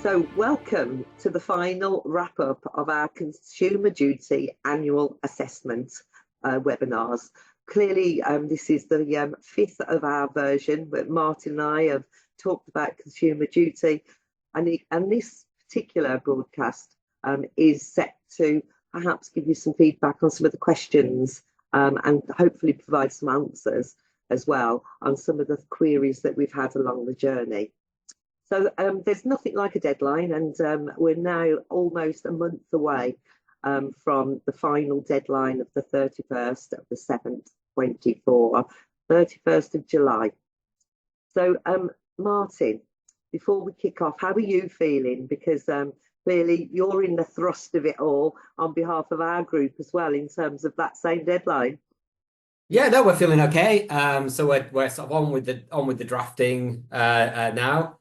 So, welcome to the final wrap up of our Consumer Duty annual assessment webinars. Clearly, this is the fifth of our version, but Martin and I have talked about Consumer Duty, and this particular broadcast is set to perhaps give you some feedback on some of the questions and hopefully provide some answers as well on some of the queries that we've had along the journey. So there's nothing like a deadline, and we're now almost a month away from the final deadline of the 31st of the 7th, 24, 31st of July. So Martin, before we kick off, how are you feeling? Because clearly you're in the thrust of it all on behalf of our group as well in terms of that same deadline. Yeah, no, we're feeling okay. So we're sort of on with the drafting now.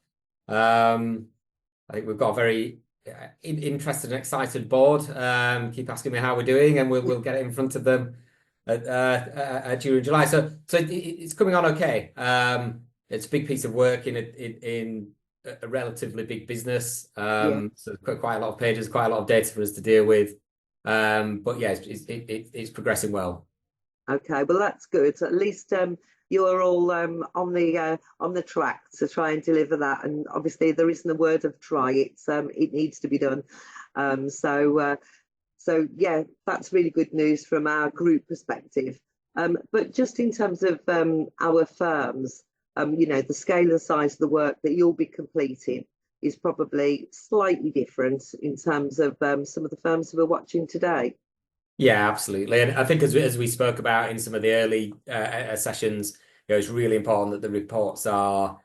I think we've got a very interested and excited board. Keep asking me how we're doing, and we'll get it in front of them during July. So it's coming on okay. It's a big piece of work in a relatively big business. So quite a lot of pages, quite a lot of data for us to deal with. But yeah, it's progressing well. Okay, well that's good. At least you're all on the track to try and deliver that. And obviously there isn't a word of try. It needs to be done. So yeah, that's really good news from our group perspective. But just in terms of our firms, the scale and size of the work that you'll be completing is probably slightly different in terms of some of the firms who are watching today. Yeah, absolutely. And I think as we spoke about in some of the early sessions, it's really important that the reports are,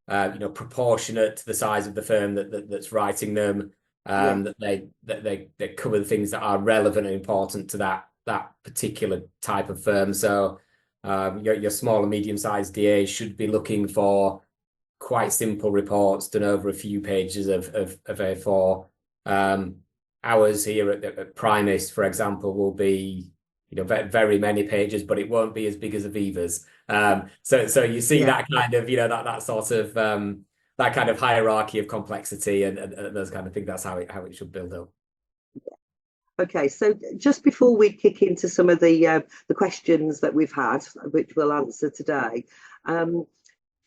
proportionate to the size of the firm that's writing them, that they cover the things that are relevant and important to that particular type of firm. So your small and medium-sized DAs should be looking for quite simple reports done over a few pages of A4. Ours here at Primis, for example, will be, very many pages, but it won't be as big as Aviva's. So you see that kind of, that sort of that kind of hierarchy of complexity and those kind of things. That's how it should build up. Okay, so just before we kick into some of the questions that we've had, which we'll answer today,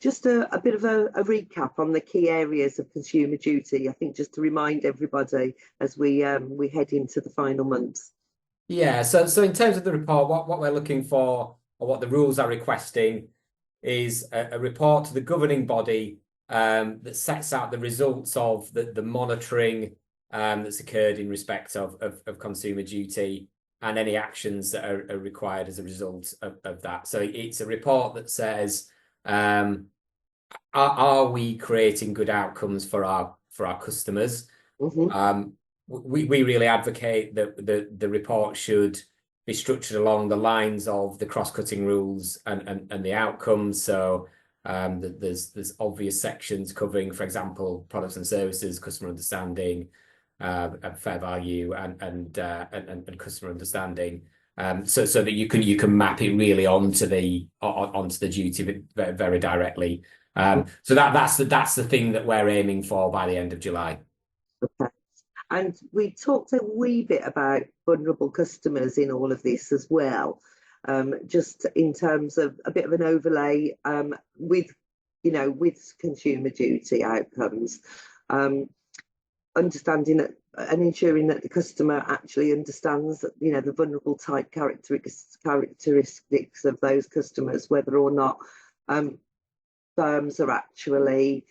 just a bit of a recap on the key areas of Consumer Duty, I think, just to remind everybody as we head into the final months. Yeah, so in terms of the report, what we're looking for, or what the rules are requesting, is a report to the governing body that sets out the results of the monitoring that's occurred in respect of Consumer Duty and any actions that are required as a result of that. So it's a report that says, are we creating good outcomes for our customers? Mm-hmm. We really advocate that the report should be structured along the lines of the cross-cutting rules and the outcomes. So there's obvious sections covering, for example, products and services, customer understanding, fair value, and customer understanding. So that you can map it really onto the duty very directly. So that's the thing that we're aiming for by the end of July. Okay. And we talked a wee bit about vulnerable customers in all of this as well, just in terms of a bit of an overlay with Consumer Duty outcomes, understanding that and ensuring that the customer actually understands that, the vulnerable type characteristics of those customers, whether or not firms are actually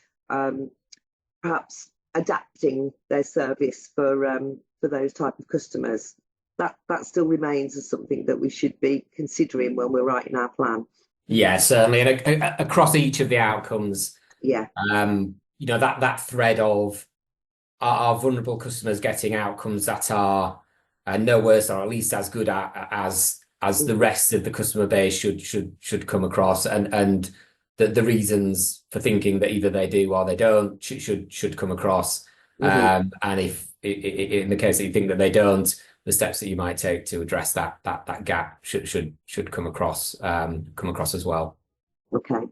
perhaps adapting their service for those type of customers. That still remains as something that we should be considering when we're writing our plan. Yeah, certainly, and across each of the outcomes, that thread of our vulnerable customers getting outcomes that are no worse or at least as good as the rest of the customer base should come across, and the reasons for thinking that either they do or they don't should come across. And if in the case that you think that they don't, the steps that you might take to address that gap should come across as well. Okay,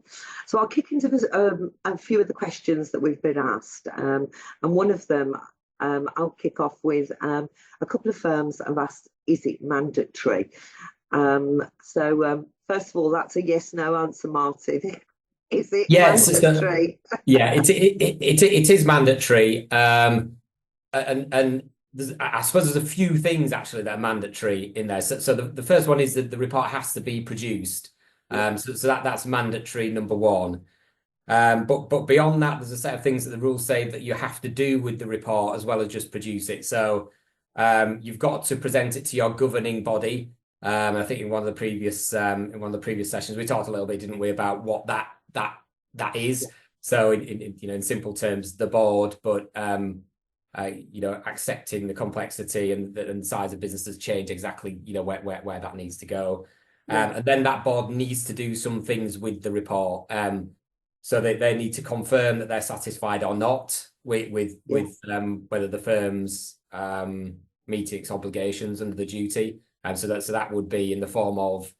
so I'll kick into a few of the questions that we've been asked, and one of them I'll kick off with a couple of firms have asked, is it mandatory? So first of all, that's a yes/no answer, Martin. Is it mandatory? Yeah, it is mandatory, and I suppose there's a few things actually that are mandatory in there. So the first one is that the report has to be produced. So that's mandatory number one. But beyond that, there's a set of things that the rules say that you have to do with the report as well as just produce it. So you've got to present it to your governing body. I think in one of the previous sessions we talked a little bit, didn't we, about what that is. So in simple terms, the board, but accepting the complexity and size of businesses change exactly where that needs to go. And then that board needs to do some things with the report. So they need to confirm that they're satisfied or not with whether the firm's meeting its obligations under the duty. And so that would be in the form of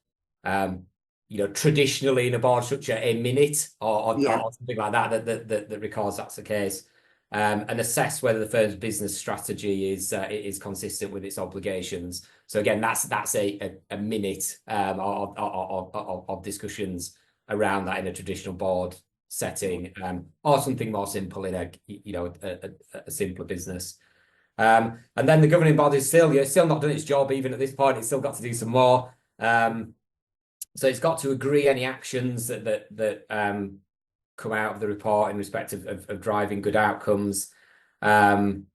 traditionally in a board structure, a minute or something like that records that's the case. And assess whether the firm's business strategy is consistent with its obligations. So again, that's a minute of discussions around that in a traditional board setting, or something more simple in a simpler business. And then the governing body is still not done its job even at this point. It's still got to do some more. So it's got to agree any actions that come out of the report in respect of driving good outcomes, and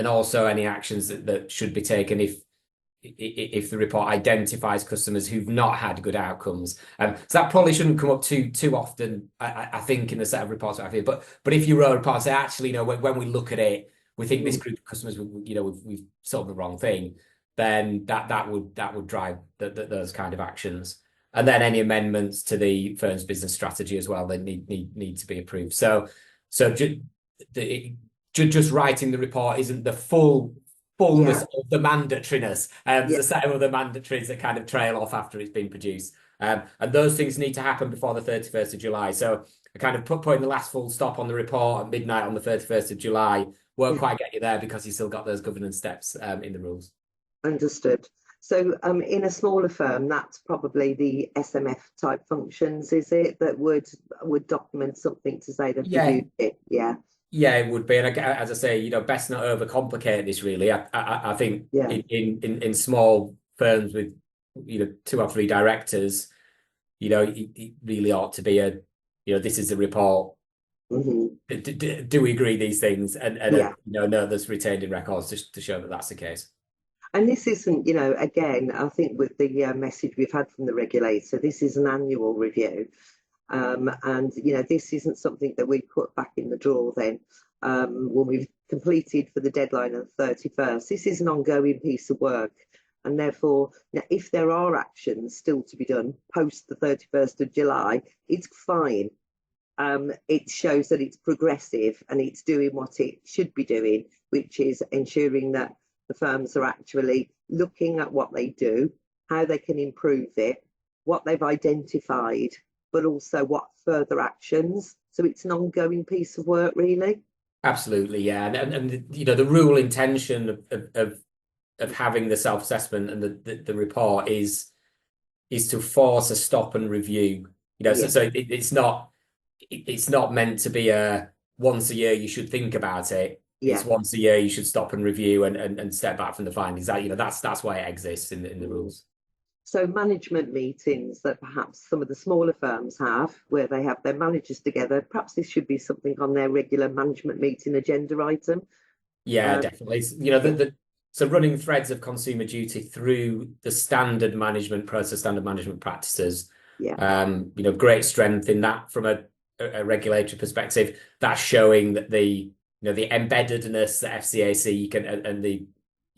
also any actions that should be taken if the report identifies customers who've not had good outcomes. So that probably shouldn't come up too often, I think, in the set of reports that I feel. But if you wrote a report and say, actually, when we look at it, we think this group of customers, we've solved the wrong thing, then that would drive those kind of actions. And then any amendments to the firm's business strategy as well, they need to be approved. So just writing the report isn't the fullness of the mandatoriness. There's a set of other mandatories that kind of trail off after it's been produced. And those things need to happen before the 31st of July. So I kind of putting the last full stop on the report at midnight on the 31st of July won't quite get you there because you still got those governance steps in the rules. Understood. So in a smaller firm, that's probably the SMF type functions, is it, that would document something to say they've produced it? Yeah, it would be. And as I say, best not overcomplicate this really. I think in small firms with 2 or 3 directors, it really ought to be this is a report. Do we agree these things? And there's retained in records to show that that's the case. And this isn't, again, I think with the message we've had from the regulator, this is an annual review. And, this isn't something that we put back in the drawer then when we've completed for the deadline of the 31st. This is an ongoing piece of work. And therefore, if there are actions still to be done post the 31st of July, it's fine. It shows that it's progressive and it's doing what it should be doing, which is ensuring that the firms are actually looking at what they do, how they can improve it, what they've identified, but also what further actions. So it's an ongoing piece of work, really. Absolutely, yeah. And the rule intention of having the self-assessment and the report is to force a stop and review. So it's not meant to be a once a year you should think about it. It's once a year you should stop and review and step back from the findings. That's why it exists in the rules. So management meetings that perhaps some of the smaller firms have, where they have their managers together, perhaps this should be something on their regular management meeting agenda item. Yeah, definitely. So running threads of consumer duty through the standard management process, standard management practices. Great strength in that from a regulatory perspective. That's showing that the embeddedness that FCAC can and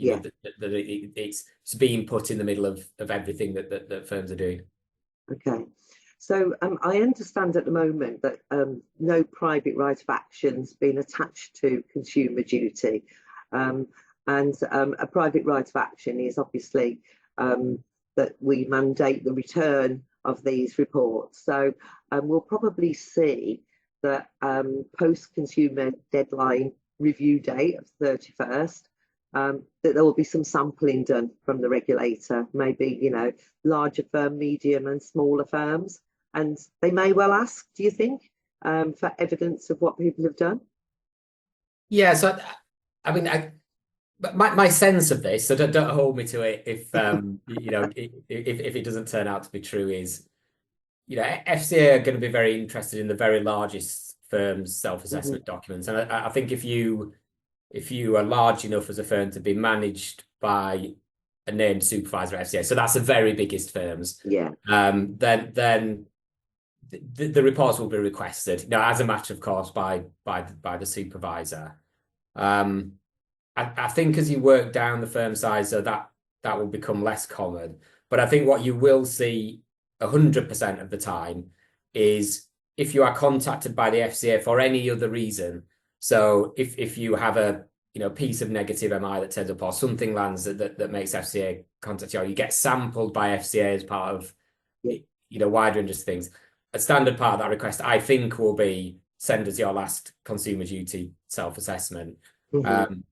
it's being put in the middle of everything that firms are doing. Okay, so I understand at the moment that no private right of action's been attached to consumer duty, and a private right of action is obviously that we mandate the return of these reports. So we'll probably see that post-consumer deadline review date of 31st, that there will be some sampling done from the regulator, maybe, larger firm, medium and smaller firms. And they may well ask, do you think, for evidence of what people have done? Yeah, so I mean, my sense of this, so don't hold me to it if if it doesn't turn out to be true, is FCA are going to be very interested in the very largest firms' self-assessment documents, and I think if you are large enough as a firm to be managed by a named supervisor at FCA, so that's the very biggest firms, then the reports will be requested, as a matter of course by the supervisor. I think as you work down the firm size, so that will become less common. But I think what you will see 100% of the time is if you are contacted by the FCA for any other reason. So if you have a piece of negative MI that turns up, or something lands that makes FCA contact you, or you get sampled by FCA as part of wider range of things. A standard part of that request, I think, will be send us your last consumer duty self-assessment.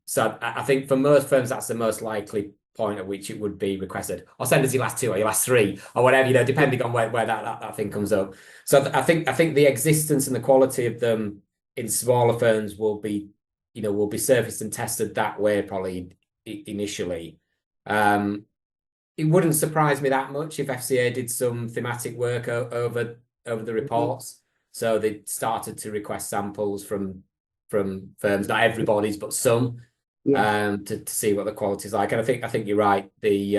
So I think for most firms, that's the most likely point at which it would be requested. Or send us your last 2 or your last 3 or whatever, depending on where that thing comes up. So I think the existence and the quality of them in smaller firms will be surfaced and tested that way probably initially. It wouldn't surprise me that much if FCA did some thematic work over the reports. So they started to request samples from firms, not everybody's, but some, to see what the quality is like. And I think you're right. The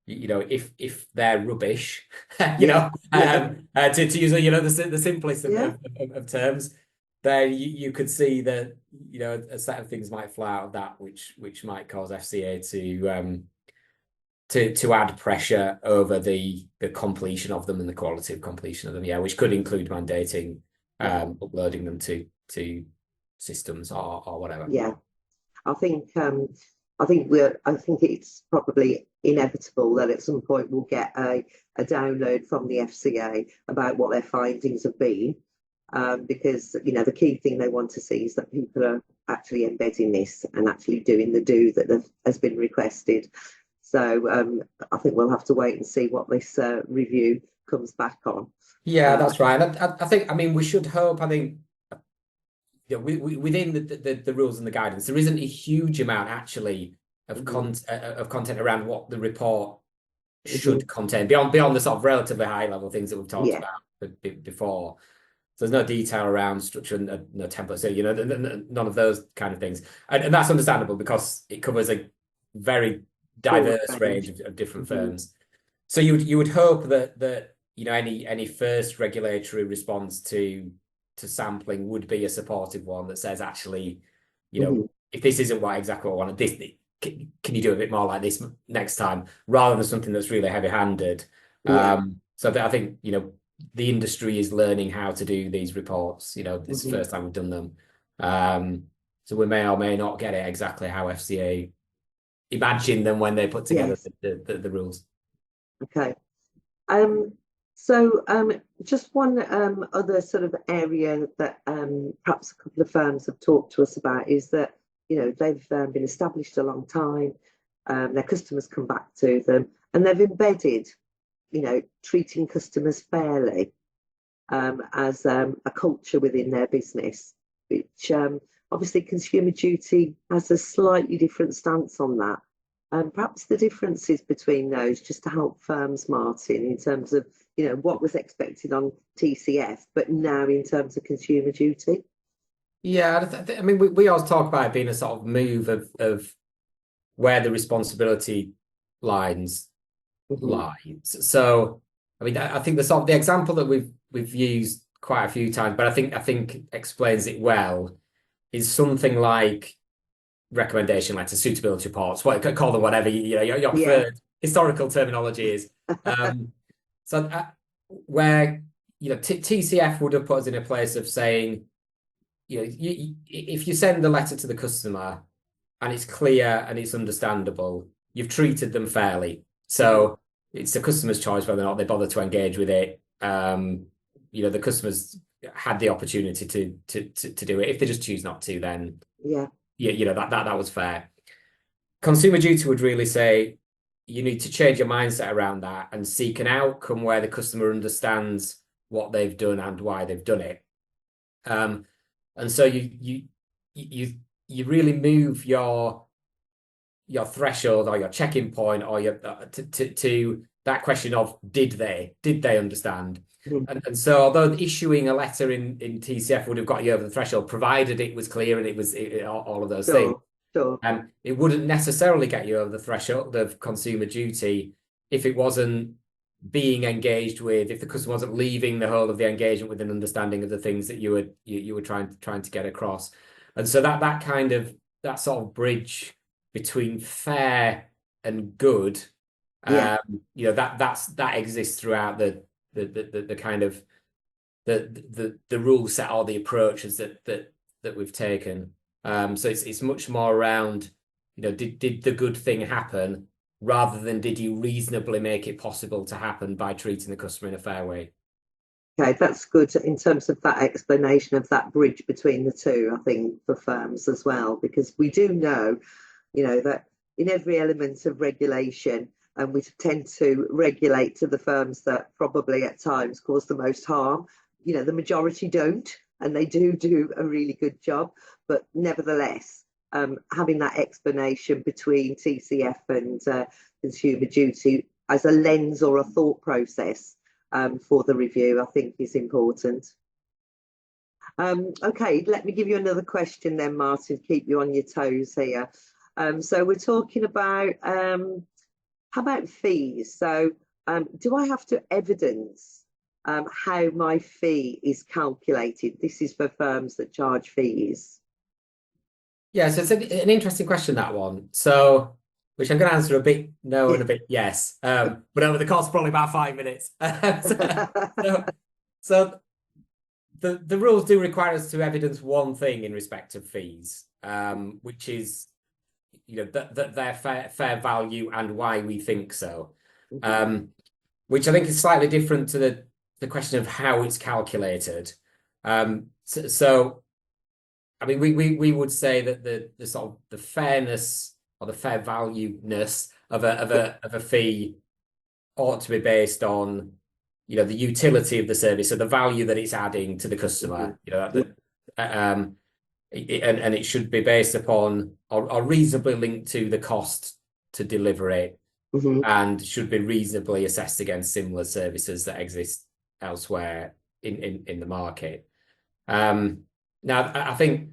if they're rubbish, to use the simplest of terms, then you could see that a set of things might fly out of that, which might cause FCA to add pressure over the completion of them and the quality of completion of them, which could include mandating uploading them to systems or whatever. I think it's probably inevitable that at some point we'll get a download from the FCA about what their findings have been, because the key thing they want to see is that people are actually embedding this and actually doing the do that has been requested. So I think we'll have to wait and see what this review comes back on. That's right. I think, we should hope, within the rules and the guidance, there isn't a huge amount actually of content around what the report should contain beyond the sort of relatively high level things that we've talked about before. So there's no detail around structure and no template, so none of those kind of things, and that's understandable because it covers a very diverse range of different firms. So you would hope that any first regulatory response to sampling would be a supportive one that says, actually, if this isn't exactly what I wanted, this can you do a bit more like this next time, rather than something that's really heavy-handed. So I think the industry is learning how to do these reports. It's the first time we've done them, so we may or may not get it exactly how FCA imagine them when they put together the rules. Okay. So just one other sort of area that perhaps a couple of firms have talked to us about is that they've been established a long time, their customers come back to them, and they've embedded treating customers fairly as a culture within their business, which obviously Consumer Duty has a slightly different stance on that. And perhaps the differences between those, just to help firms, Martin, in terms of what was expected on TCF, but now in terms of Consumer Duty. We always talk about it being a sort of move of where the responsibility lines lie. So I think the example that we've used quite a few times, but I think explains it well, is something like recommendation letters, suitability reports, call them whatever your preferred historical terminology is. So where TCF would have put us in a place of saying, if you send the letter to the customer and it's clear and it's understandable, you've treated them fairly. So it's the customer's choice whether or not they bother to engage with it. The customers had the opportunity to do it. If they just choose not to, then that was fair. Consumer duty would really say you need to change your mindset around that and seek an outcome where the customer understands what they've done and why they've done it. And so you really move your threshold or your check-in point or your to that question of did they understand? And so although issuing a letter in TCF would have got you over the threshold, provided it was clear and it was all of those things. Sure. It wouldn't necessarily get you over the threshold of consumer duty if it wasn't being engaged with, if the customer wasn't leaving the whole of the engagement with an understanding of the things that you were trying to get across. And so that sort of bridge between fair and good, that exists throughout the kind of the rule set or the approaches that we've taken. So it's much more around, did the good thing happen rather than did you reasonably make it possible to happen by treating the customer in a fair way. Okay, that's good in terms of that explanation of that bridge between the two, I think, for firms as well, because we do know, that in every element of regulation, and we tend to regulate to the firms that probably at times cause the most harm. The majority don't, and they do a really good job. But nevertheless, having that explanation between TCF and consumer duty as a lens or a thought process for the review, I think is important. Okay, let me give you another question then, Martin, keep you on your toes here. So we're talking about, how about fees? So do I have to evidence how my fee is calculated? This is for firms that charge fees. Yeah, so it's an interesting question, that one. So, which I'm going to answer a bit no and a bit yes, but over the course of probably about 5 minutes. So the rules do require us to evidence one thing in respect of fees, which is that they're fair value and why we think so, which I think is slightly different to the question of how it's calculated. So I mean, we would say that the sort of the fairness or the fair value-ness of a fee ought to be based on the utility of the service, so the value that it's adding to the customer. And it should be based upon or reasonably linked to the cost to deliver it, and should be reasonably assessed against similar services that exist elsewhere in the market. Now, I think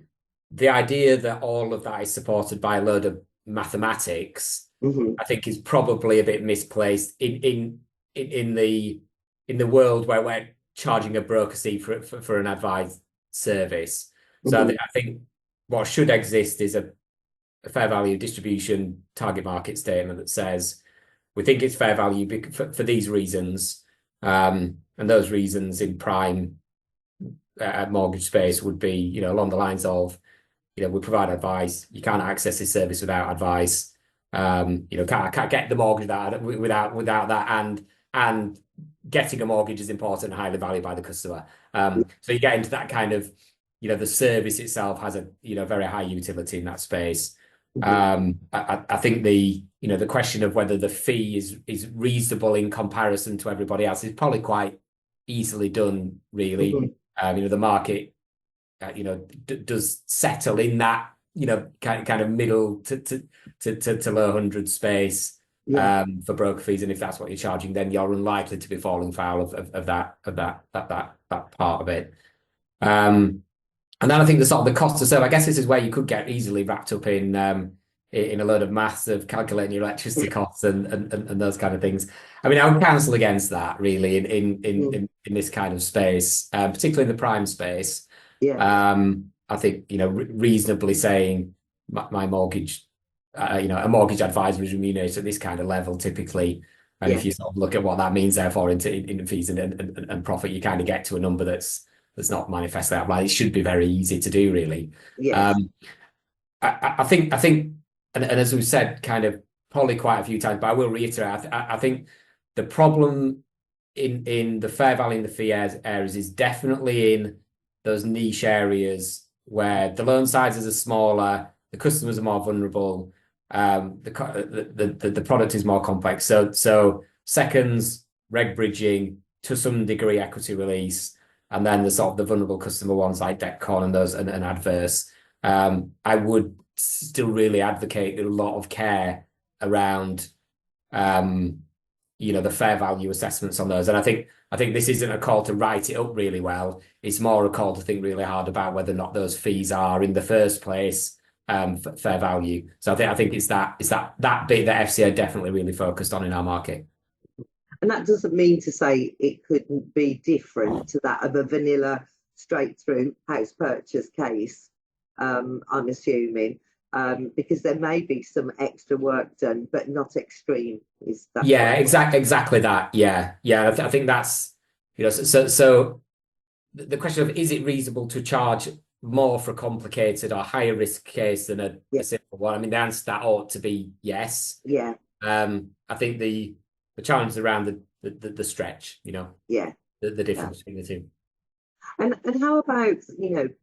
the idea that all of that is supported by a load of mathematics, I think, is probably a bit misplaced in the world where we're charging a broker fee for an advised service. So I think what should exist is a fair value distribution target market statement that says we think it's fair value for these reasons, and those reasons in prime mortgage space would be along the lines of we provide advice. You can't access this service without advice. Can't get the mortgage without that, and getting a mortgage is important and highly valued by the customer. So you get into that kind of the service itself has a very high utility in that space. I think the question of whether the fee is reasonable in comparison to everybody else is probably quite easily done, really. The market does settle in that kind of middle to low hundred space for broker fees, and if that's what you're charging, then you're unlikely to be falling foul of that part of it. And then I think the cost to serve, I guess this is where you could get easily wrapped up in a load of maths of calculating your electricity costs and those kind of things. I mean, I would counsel against that, really, in this kind of space, particularly in the prime space. I think reasonably saying my mortgage, a mortgage advisor is remunerated at this kind of level typically, and if you sort of look at what that means therefore in fees and profit, you kind of get to a number that's not manifestly outlined. It should be very easy to do, really. I think, and as we've said kind of probably quite a few times, but I will reiterate, I think the problem in the fair value and the fee areas is definitely in those niche areas where the loan sizes are smaller, the customers are more vulnerable, the product is more complex. So seconds, reg bridging, to some degree equity release, and then the sort of the vulnerable customer ones like debt con and those and adverse. I would still really advocate a lot of care around the fair value assessments on those. And I think this isn't a call to write it up really well. It's more a call to think really hard about whether or not those fees are in the first place fair value. So I think it's that bit that FCA definitely really focused on in our market. And that doesn't mean to say it couldn't be different to that of a vanilla straight through house purchase case, I'm assuming, because there may be some extra work done, but not extreme. Is that exactly that. Yeah. I think that's so the question of is it reasonable to charge more for a complicated or higher risk case than a simple one? I mean, the answer to that ought to be yes. Yeah. I think the challenge is around the stretch, the difference between the two. And how about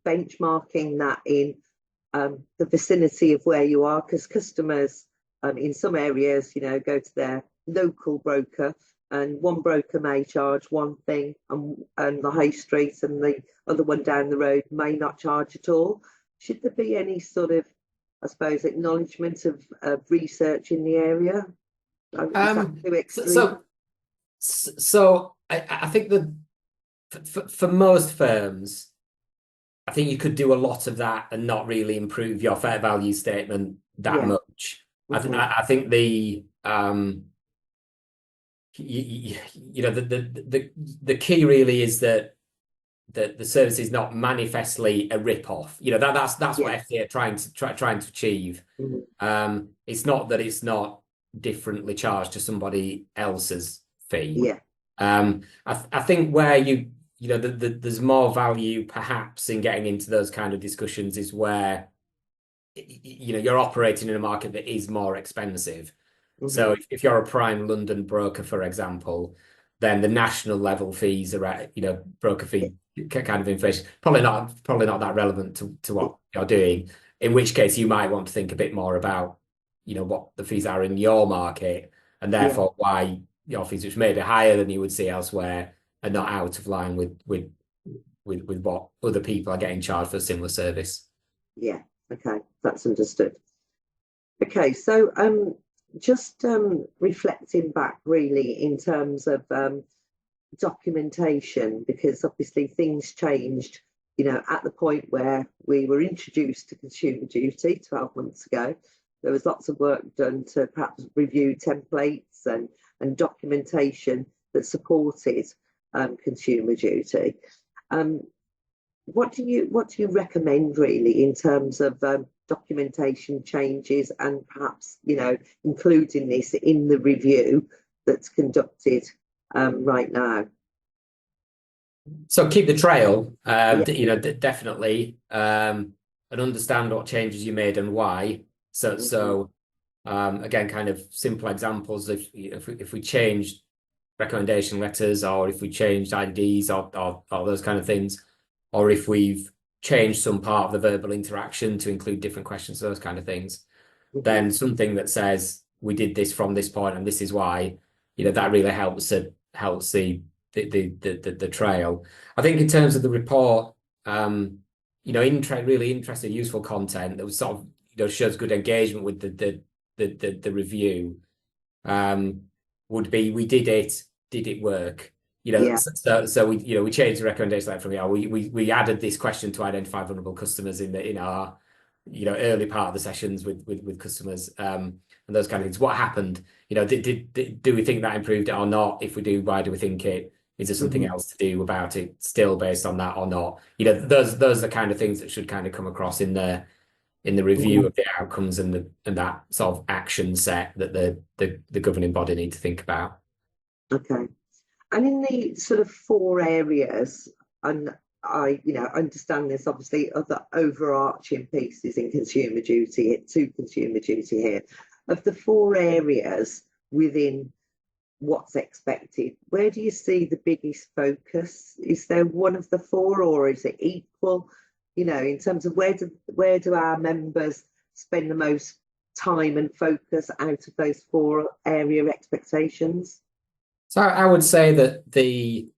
benchmarking that in the vicinity of where you are, because customers in some areas go to their local broker, and one broker may charge one thing and the high street and the other one down the road may not charge at all. Should there be any sort of, I suppose, acknowledgement of research in the area? So I think that for most firms, I think you could do a lot of that and not really improve your fair value statement that much. Mm-hmm. I think the the key really is that the service is not manifestly a rip-off. That's what FCA are trying to achieve. Mm-hmm. It's not that it's not differently charged to somebody else's fee. I think where there's more value perhaps in getting into those kind of discussions is where you're operating in a market that is more expensive. Mm-hmm. So if you're a prime London broker, for example, then the national level fees are at broker fee kind of inflation probably not that relevant to what you're doing, in which case you might want to think a bit more about what the fees are in your market, and therefore why your fees, which may be higher than you would see elsewhere, are not out of line with what other people are getting charged for a similar service. Yeah, okay, that's understood. Okay, so just reflecting back really in terms of documentation, because obviously things changed, at the point where we were introduced to Consumer Duty 12 months ago. There was lots of work done to perhaps review templates and documentation that supported Consumer Duty. What do you recommend really in terms of documentation changes, and perhaps including this in the review that's conducted right now? So keep the trail, definitely, and understand what changes you made and why. So again, kind of simple examples. If we changed recommendation letters, or if we changed IDs, or those kind of things, or if we've changed some part of the verbal interaction to include different questions, those kind of things, then something that says we did this from this point and this is why, that really helps the trail. I think in terms of the report, really interesting, useful content that was sort of shows good engagement with the review would be, we did it work? So we changed the recommendation from we added this question to identify vulnerable customers in our early part of the sessions with customers, and those kind of things. What happened? Do we think that improved it or not? If we do, why do we think it? Is there something else to do about it still based on that or not? Those are the kind of things that should kind of come across in the review of the outcomes and that sort of action set that the governing body need to think about. Okay. And in the sort of 4 areas, and I understand there's obviously other overarching pieces in Consumer Duty, to Consumer Duty here, of the 4 areas within what's expected, where do you see the biggest focus? Is there one of the four, or is it equal? You know, in terms of where do our members spend the most time and focus out of those four area expectations? So I would say that the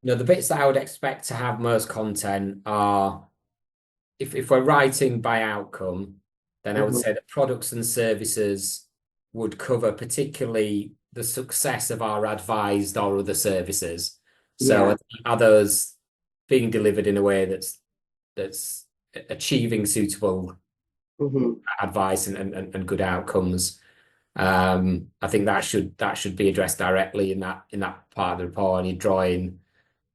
bits that I would expect to have most content are, if we're writing by outcome, then I would say that products and services would cover particularly the success of our advised or other services. So Yeah. are those being delivered in a way that's achieving suitable advice and good outcomes? I think that should be addressed directly in that part of the report, and you're drawing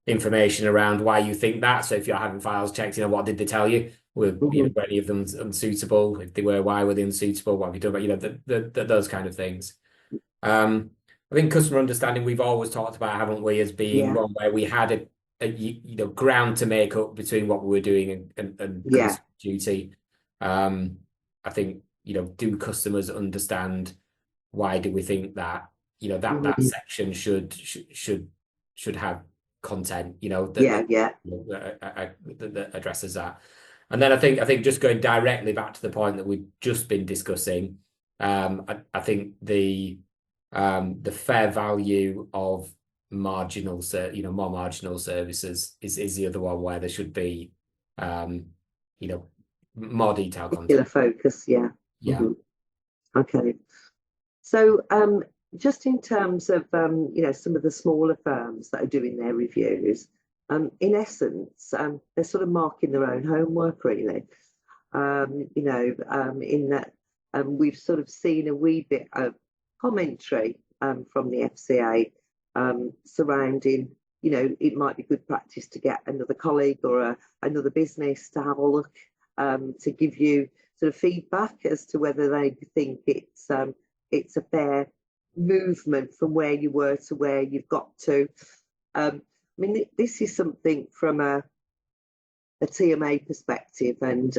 information around why you think that. So if you're having files checked, what did they tell you? Were any of them unsuitable? If they were, why were they unsuitable? What have you done about, those kind of things. I think customer understanding, we've always talked about, haven't we, as being one where we had a ground to make up between what we were doing and customer duty. I think, do customers understand why do we think that, that section should have content, that addresses that. And then I think just going directly back to the point that we've just been discussing, I think the fair value of more marginal services is the other one where there should be more detailed content. Focus, yeah. Okay. So just in terms of some of the smaller firms that are doing their reviews, in essence, they're sort of marking their own homework, really. In that we've sort of seen a wee bit of commentary from the FCA surrounding, it might be good practice to get another colleague or another business to have a look, to give you sort of feedback as to whether they think it's a fair movement from where you were to where you've got to. I mean, this is something from a TMA perspective, and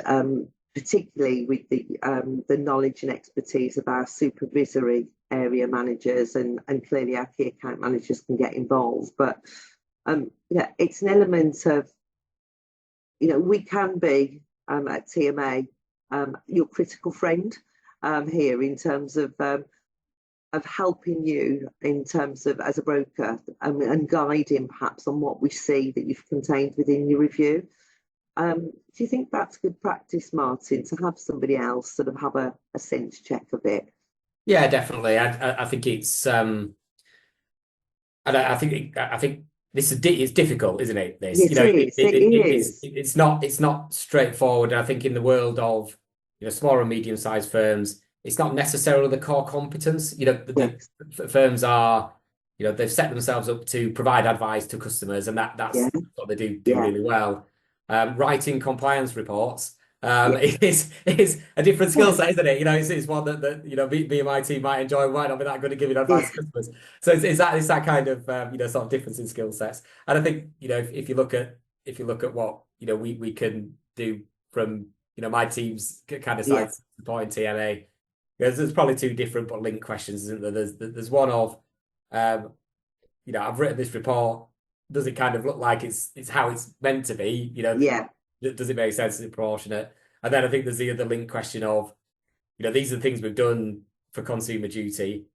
particularly with the knowledge and expertise of our supervisory area managers, and clearly our key account managers can get involved. But it's an element of, we can be at TMA your critical friend here in terms of helping you in terms of as a broker, and guiding perhaps on what we see that you've contained within your review. Do you think that's good practice, Martin, to have somebody else sort of have a sense check of it? Yeah, definitely. I think it's and I think this is difficult, isn't it? This, it's not straightforward. I think in the world of small and medium-sized firms, it's not necessarily the core competence. The firms are, they've set themselves up to provide advice to customers, and that's what they do really well. Writing compliance reports is a different skill set, isn't it? It's one that me and my team might enjoy. We might not be that good at giving advice to customers. So it's that kind of sort of difference in skill sets. And I think if you look at what we can do from my team's kind of side supporting TMA, there's probably two different but linked questions, isn't there? There's one of I've written this report. Does it kind of look like it's how it's meant to be? Does it make sense? Is it proportionate? And then I think there's the other link question of, these are the things we've done for consumer duty.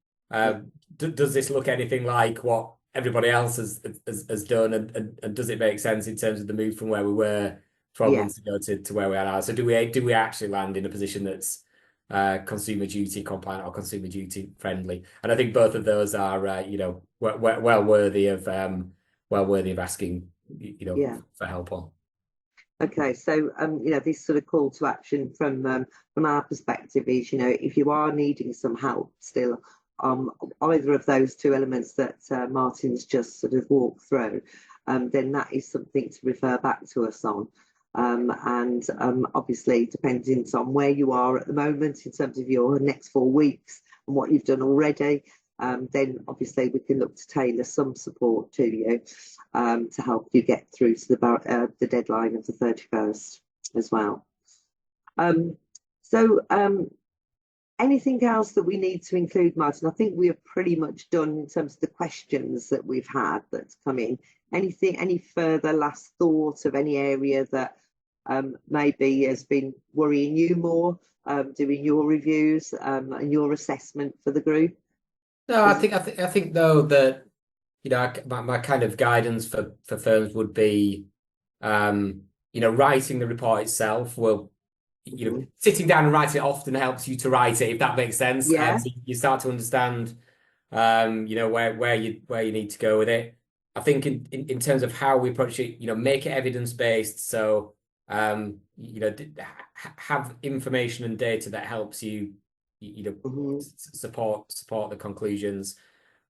Does this look anything like what everybody else has done? And does it make sense in terms of the move from where we were 12 months ago to where we are now? So do we actually land in a position that's consumer duty compliant or consumer duty friendly? And I think both of those are well worthy of asking for help on. Okay, so this sort of call to action from our perspective is, if you are needing some help still, either of those two elements that Martin's just sort of walked through, then that is something to refer back to us on. And obviously, depending on where you are at the moment in terms of your next 4 weeks and what you've done already, then obviously we can look to tailor some support to you to help you get through to the deadline of the 31st as well. So Anything else that we need to include, Martin? I think we have pretty much done in terms of the questions that we've had that's come in. Anything, any further last thought of any area that maybe has been worrying you more, doing your reviews and your assessment for the group? No, I think though that, you know, my kind of guidance for firms would be, you know, writing the report itself will, you know, sitting down and writing it often helps you to write it, if that makes sense. Yeah. So you start to understand, you know, where you need to go with it. I think in terms of how we approach it, you know, make it evidence-based. So, you know, have information and data that helps you, you know, support the conclusions.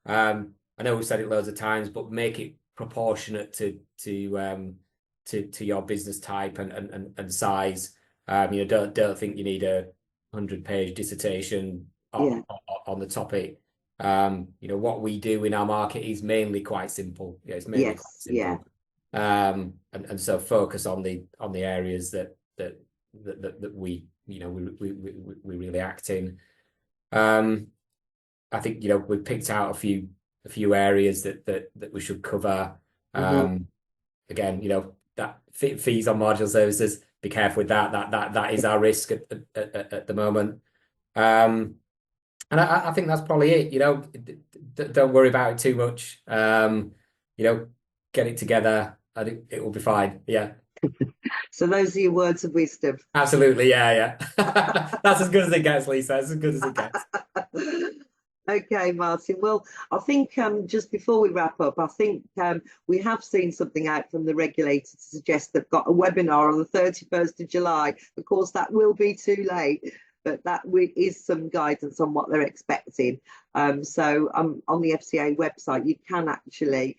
I know we've said it loads of times, but make it proportionate to your business type and size. You know, don't think you need a 100-page dissertation on the topic. You know, what we do in our market is mainly quite simple. Yeah, it's mainly quite simple. And so focus on the areas that we, you know, we really act in. I think, you know, we've picked out a few areas that we should cover. Again, you know, that fees on marginal services, be careful with that. That is our risk at the moment. And I think that's probably it. You know, don't worry about it too much. You know, get it together. I think it will be fine. Yeah. So those are your words of wisdom. Absolutely. Yeah. That's as good as it gets, Lisa. That's as good as it gets. Okay, Martin. Well, I think just before we wrap up, I think we have seen something out from the regulator to suggest they've got a webinar on the 31st of July. Of course, that will be too late, but that is some guidance on what they're expecting. So on the FCA website, you can actually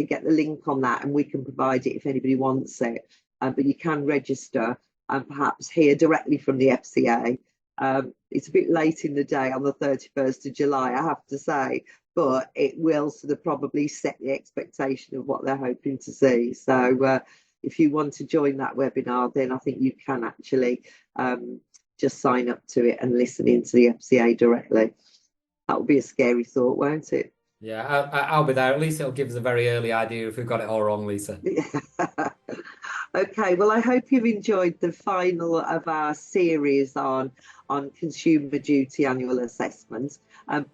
get the link on that, and we can provide it if anybody wants it. But you can register and perhaps hear directly from the FCA. It's a bit late in the day on the 31st of July, I have to say, but it will sort of probably set the expectation of what they're hoping to see. So if you want to join that webinar, then I think you can actually just sign up to it and listen into the FCA directly. That will be a scary thought, won't it? Yeah, I'll be there. At least it'll give us a very early idea if we've got it all wrong, Lisa. Okay, well, I hope you've enjoyed the final of our series on Consumer Duty annual assessments.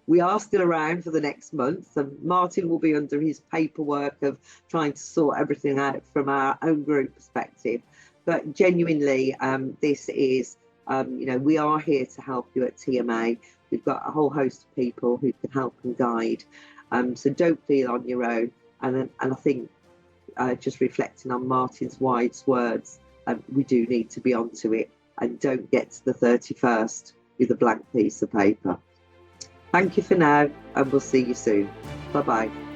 We are still around for the next month, and Martin will be under his paperwork of trying to sort everything out from our own group perspective. But genuinely, this is, you know, we are here to help you at TMA. We've got a whole host of people who can help and guide. So don't feel on your own. And I think just reflecting on Martin's wise words, we do need to be onto it, and don't get to the 31st with a blank piece of paper. Thank you for now, and we'll see you soon. Bye-bye.